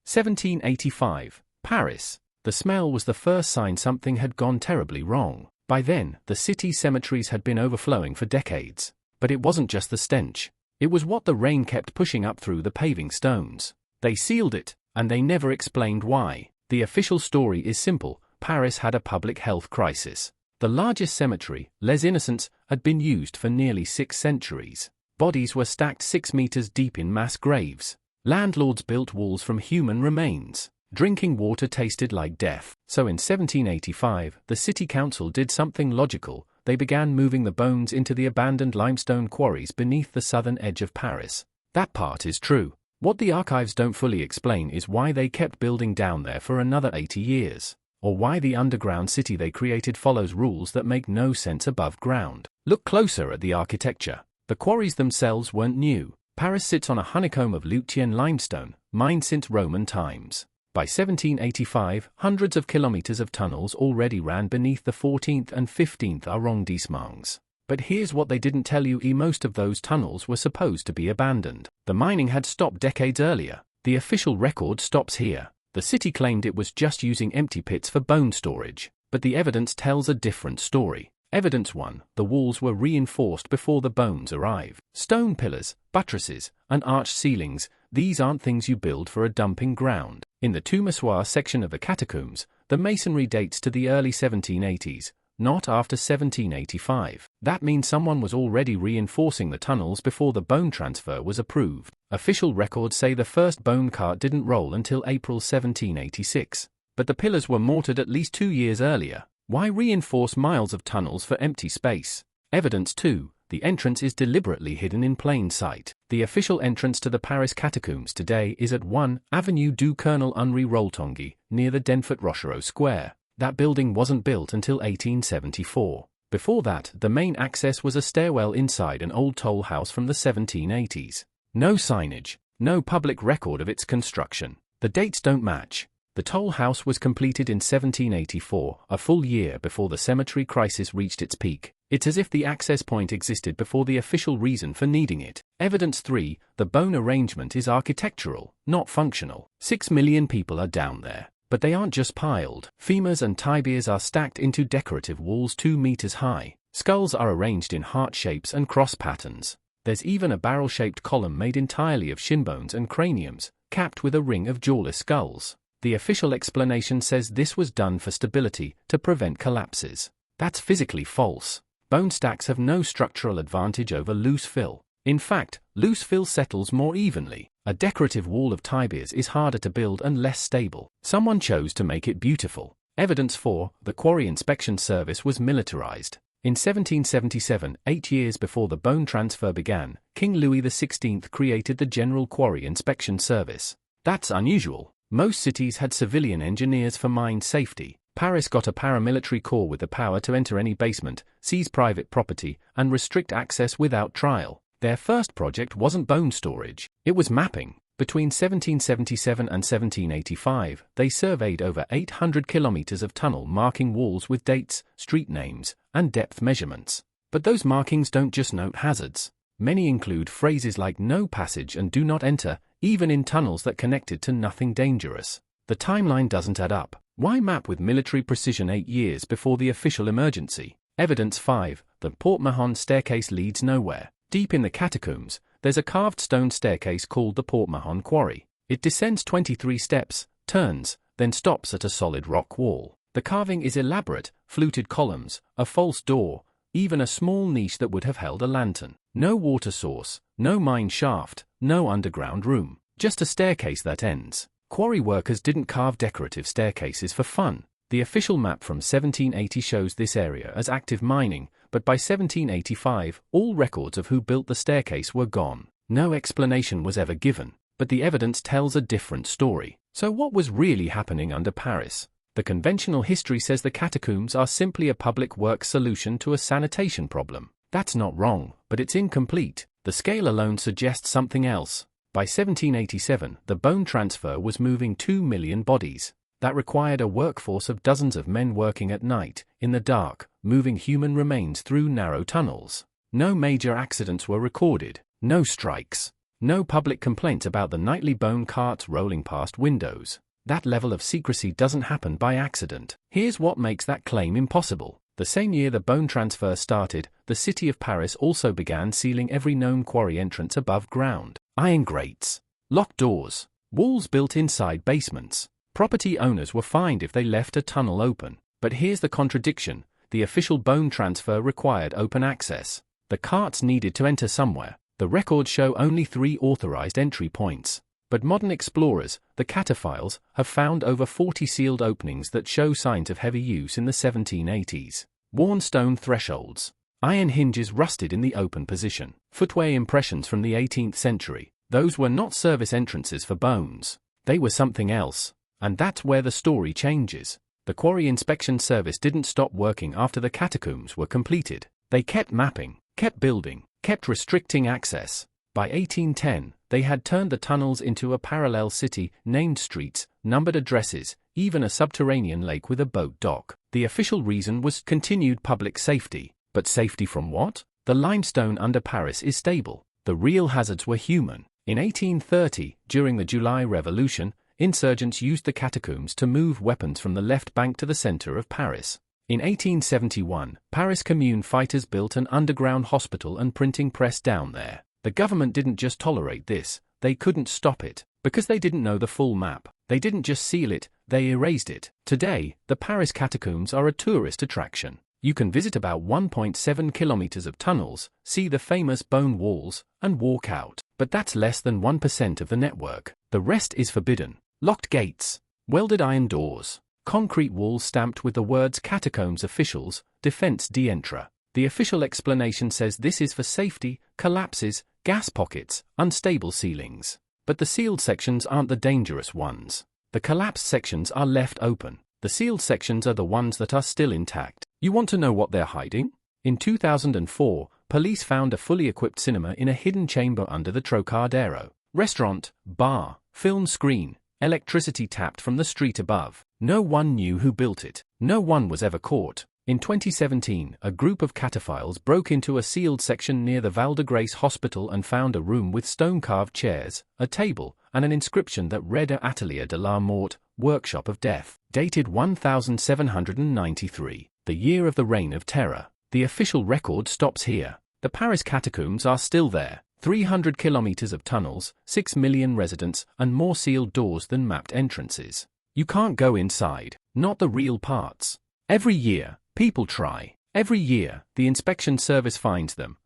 1785. Paris. The smell was the first sign something had gone terribly wrong. By then, the city's cemeteries had been overflowing for decades. But it wasn't just the stench. It was what the rain kept pushing up through the paving stones. They sealed it, and they never explained why. The official story is simple: Paris had a public health crisis. The largest cemetery, Les Innocents, had been used for nearly 6 centuries. Bodies were stacked 6 meters deep in mass graves. Landlords built walls from human remains. Drinking water tasted like death. So in 1785, the city council did something logical. They began moving the bones into the abandoned limestone quarries beneath the southern edge of Paris. That part is true. What the archives don't fully explain is why they kept building down there for another 80 years. Or why the underground city they created follows rules that make no sense above ground. Look closer at the architecture. The quarries themselves weren't new. Paris sits on a honeycomb of Lutean limestone, mined since Roman times. By 1785, hundreds of kilometers of tunnels already ran beneath the 14th and 15th arrondissements. But here's what they didn't tell you: most of those tunnels were supposed to be abandoned. The mining had stopped decades earlier. The official record stops here. The city claimed it was just using empty pits for bone storage. But the evidence tells a different story. Evidence 1. The walls were reinforced before the bones arrived. Stone pillars, buttresses, and arched ceilings, these aren't things you build for a dumping ground. In the Tombe-Issoire section of the catacombs, the masonry dates to the early 1780s, not after 1785. That means someone was already reinforcing the tunnels before the bone transfer was approved. Official records say the first bone cart didn't roll until April 1786. But the pillars were mortared at least 2 years earlier. Why reinforce miles of tunnels for empty space? Evidence 2. The entrance is deliberately hidden in plain sight. The official entrance to the Paris Catacombs today is at 1 Avenue du Colonel Henri Roltanguy, near the Denfert Rochereau Square. That building wasn't built until 1874. Before that, the main access was a stairwell inside an old toll house from the 1780s. No signage, no public record of its construction. The dates don't match. The toll house was completed in 1784, a full year before the cemetery crisis reached its peak. It's as if the access point existed before the official reason for needing it. Evidence 3. The bone arrangement is architectural, not functional. 6 million people are down there. But they aren't just piled. Femurs and tibias are stacked into decorative walls 2 meters high. Skulls are arranged in heart shapes and cross patterns. There's even a barrel-shaped column made entirely of shin bones and craniums, capped with a ring of jawless skulls. The official explanation says this was done for stability, to prevent collapses. That's physically false. Bone stacks have no structural advantage over loose fill. In fact, loose fill settles more evenly. A decorative wall of tibias is harder to build and less stable. Someone chose to make it beautiful. Evidence 4. The quarry inspection service was militarized. In 1777, 8 years before the bone transfer began, King Louis XVI created the General Quarry Inspection Service. That's unusual. Most cities had civilian engineers for mine safety. Paris got a paramilitary corps with the power to enter any basement, seize private property, and restrict access without trial. Their first project wasn't bone storage, it was mapping. Between 1777 and 1785, they surveyed over 800 kilometers of tunnel marking walls with dates, street names, and depth measurements. But those markings don't just note hazards. Many include phrases like "no passage" and "do not enter," even in tunnels that connected to nothing dangerous. The timeline doesn't add up. Why map with military precision 8 years before the official emergency? Evidence 5. The Porte-Mahon staircase leads nowhere. Deep in the catacombs, there's a carved stone staircase called the Porte-Mahon Quarry. It descends 23 steps, turns, then stops at a solid rock wall. The carving is elaborate: fluted columns, a false door, even a small niche that would have held a lantern. No water source, no mine shaft, no underground room. Just a staircase that ends. Quarry workers didn't carve decorative staircases for fun. The official map from 1780 shows this area as active mining, but by 1785, all records of who built the staircase were gone. No explanation was ever given, but the evidence tells a different story. So what was really happening under Paris? The conventional history says the catacombs are simply a public works solution to a sanitation problem. That's not wrong, but it's incomplete. The scale alone suggests something else. By 1787, the bone transfer was moving 2 million bodies. That required a workforce of dozens of men working at night, in the dark, moving human remains through narrow tunnels. No major accidents were recorded, no strikes. No public complaints about the nightly bone carts rolling past windows. That level of secrecy doesn't happen by accident. Here's what makes that claim impossible. The same year the bone transfer started, the city of Paris also began sealing every known quarry entrance above ground. Iron grates, locked doors, walls built inside basements. Property owners were fined if they left a tunnel open. But here's the contradiction. The official bone transfer required open access. The carts needed to enter somewhere. The records show only 3 authorized entry points. But modern explorers, the cataphiles, have found over 40 sealed openings that show signs of heavy use in the 1780s. Worn stone thresholds, iron hinges rusted in the open position, footway impressions from the 18th century. Those were not service entrances for bones. They were something else. And that's where the story changes. The Quarry Inspection Service didn't stop working after the catacombs were completed. They kept mapping, kept building, kept restricting access. By 1810, they had turned the tunnels into a parallel city, named streets, numbered addresses, even a subterranean lake with a boat dock. The official reason was continued public safety. But safety from what? The limestone under Paris is stable. The real hazards were human. In 1830, during the July Revolution, insurgents used the catacombs to move weapons from the left bank to the center of Paris. In 1871, Paris Commune fighters built an underground hospital and printing press down there. The government didn't just tolerate this, they couldn't stop it, because they didn't know the full map. They didn't just seal it, they erased it. Today, the Paris Catacombs are a tourist attraction. You can visit about 1.7 kilometers of tunnels, see the famous bone walls, and walk out. But that's less than 1% of the network. The rest is forbidden. Locked gates, welded iron doors, concrete walls stamped with the words Catacombs Officials, Defense d'Entrée. The official explanation says this is for safety, collapses, gas pockets, unstable ceilings. But the sealed sections aren't the dangerous ones. The collapsed sections are left open. The sealed sections are the ones that are still intact. You want to know what they're hiding? In 2004, police found a fully equipped cinema in a hidden chamber under the Trocadero. Restaurant, bar, film screen, electricity tapped from the street above. No one knew who built it. No one was ever caught. In 2017, a group of cataphiles broke into a sealed section near the Val-de-Grâce hospital and found a room with stone-carved chairs, a table, and an inscription that read Atelier de la Mort, Workshop of Death, dated 1793, the year of the Reign of Terror. The official record stops here. The Paris catacombs are still there. 300 kilometers of tunnels, 6 million residents, and more sealed doors than mapped entrances. You can't go inside, not the real parts. Every year, people try. Every year, the inspection service finds them,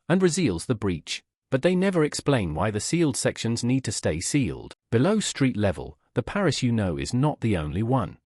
and reveals the breach. But they never explain why the sealed sections need to stay sealed. Below street level, the Paris you know is not the only one.